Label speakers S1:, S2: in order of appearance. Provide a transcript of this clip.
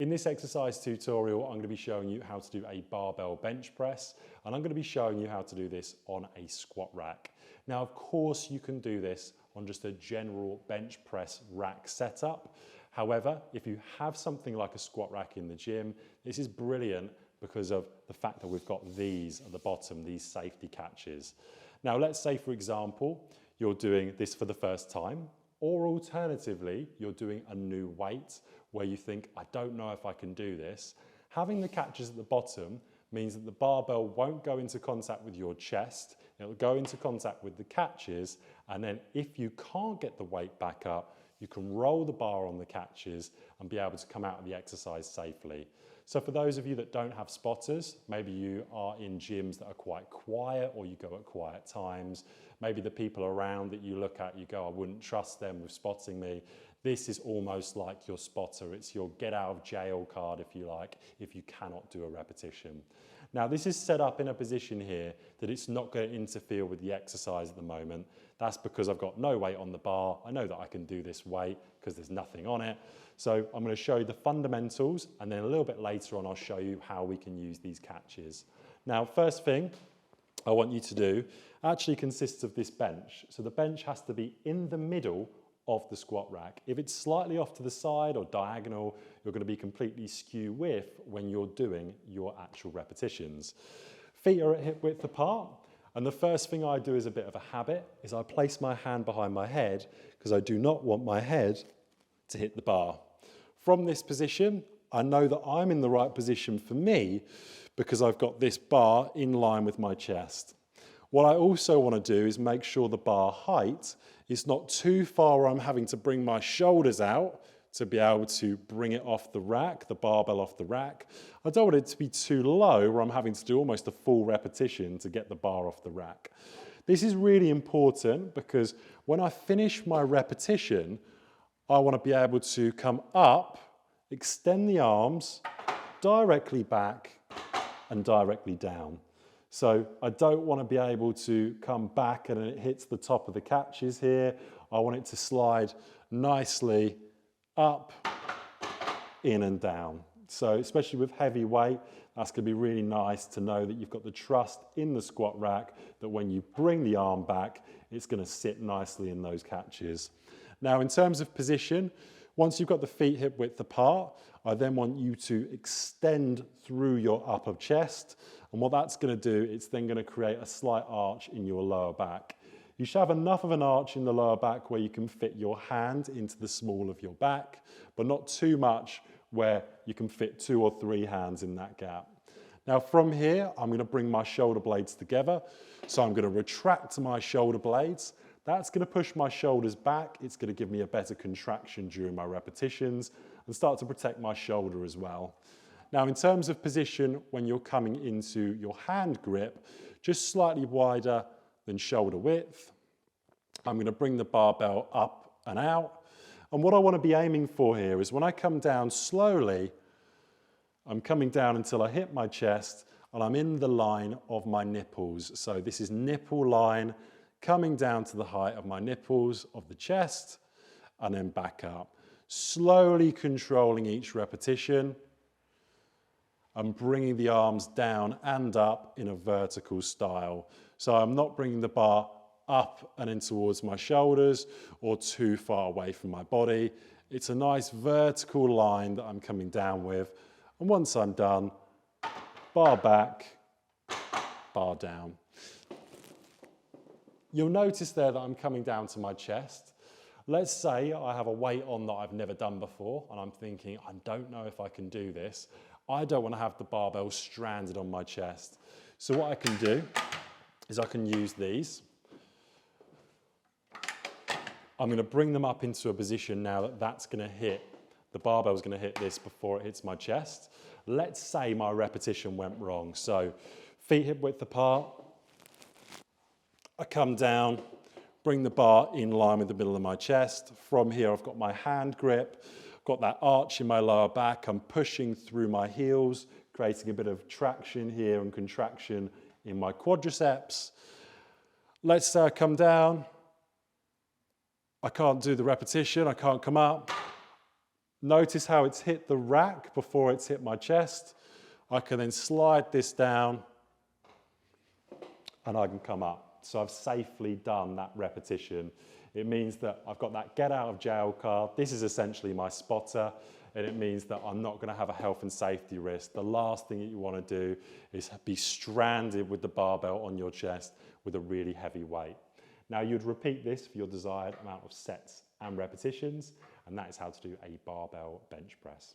S1: In this exercise tutorial, I'm going to be showing you how to do a barbell bench press, and I'm going to be showing you how to do this on a squat rack. Now, of course, you can do this on just a general bench press rack setup. However, if you have something like a squat rack in the gym, this is brilliant because of the fact that we've got these at the bottom, these safety catches. Now, let's say, for example, you're doing this for the first time, or alternatively, you're doing a new weight where you think, I don't know if I can do this. Having the catches at the bottom means that the barbell won't go into contact with your chest, it'll go into contact with the catches, and then if you can't get the weight back up, you can roll the bar on the catches and be able to come out of the exercise safely. So for those of you that don't have spotters, maybe you are in gyms that are quite quiet or you go at quiet times, maybe the people around that you look at, you go, I wouldn't trust them with spotting me. This is almost like your spotter. It's your get out of jail card, if you like, if you cannot do a repetition. Now, this is set up in a position here that it's not going to interfere with the exercise at the moment. That's because I've got no weight on the bar. I know that I can do this weight because there's nothing on it. So I'm going to show you the fundamentals, and then a little bit later on, I'll show you how we can use these catches. Now, first thing I want you to do actually consists of this bench. So the bench has to be in the middle of the squat rack. If it's slightly off to the side or diagonal, you're going to be completely skew width when you're doing your actual repetitions. Feet are at hip width apart, and the first thing I do as a bit of a habit is I place my hand behind my head because I do not want my head to hit the bar. From this position, I know that I'm in the right position for me because I've got this bar in line with my chest. What I also want to do is make sure the bar height is not too far where I'm having to bring my shoulders out to be able to bring it off the rack, the barbell off the rack. I don't want it to be too low where I'm having to do almost a full repetition to get the bar off the rack. This is really important because when I finish my repetition, I want to be able to come up, extend the arms, directly back and directly down. So I don't want to be able to come back and it hits the top of the catches here. I want it to slide nicely up, in and down. So especially with heavy weight, that's going to be really nice to know that you've got the trust in the squat rack that when you bring the arm back, it's going to sit nicely in those catches. Now, in terms of position, once you've got the feet hip width apart, I then want you to extend through your upper chest. And what that's going to do, it's then going to create a slight arch in your lower back. You should have enough of an arch in the lower back where you can fit your hand into the small of your back, but not too much where you can fit 2 or 3 hands in that gap. Now from here, I'm going to bring my shoulder blades together. So I'm going to retract my shoulder blades. That's going to push my shoulders back. It's going to give me a better contraction during my repetitions and start to protect my shoulder as well. Now, in terms of position, when you're coming into your hand grip, just slightly wider than shoulder width. I'm going to bring the barbell up and out. And what I want to be aiming for here is when I come down slowly, I'm coming down until I hit my chest and I'm in the line of my nipples. So this is nipple line coming down to the height of my nipples of the chest and then back up. Slowly controlling each repetition. I'm bringing the arms down and up in a vertical style. So I'm not bringing the bar up and in towards my shoulders or too far away from my body. It's a nice vertical line that I'm coming down with. And once I'm done, bar back, bar down. You'll notice there that I'm coming down to my chest. Let's say I have a weight on that I've never done before and I'm thinking, I don't know if I can do this. I don't want to have the barbell stranded on my chest. So what I can do is I can use these. I'm going to bring them up into a position now that that's going to hit, the barbell's going to hit this before it hits my chest. Let's say my repetition went wrong. So feet hip width apart. I come down, bring the bar in line with the middle of my chest. From here, I've got my hand grip, got that arch in my lower back. I'm pushing through my heels, creating a bit of traction here and contraction in my quadriceps. Let's say I come down. I can't do the repetition. I can't come up. Notice how it's hit the rack before it's hit my chest. I can then slide this down and I can come up. So I've safely done that repetition. It means that I've got that get out of jail card. This is essentially my spotter, and it means that I'm not going to have a health and safety risk. The last thing that you want to do is be stranded with the barbell on your chest with a really heavy weight. Now you'd repeat this for your desired amount of sets and repetitions, and that is how to do a barbell bench press.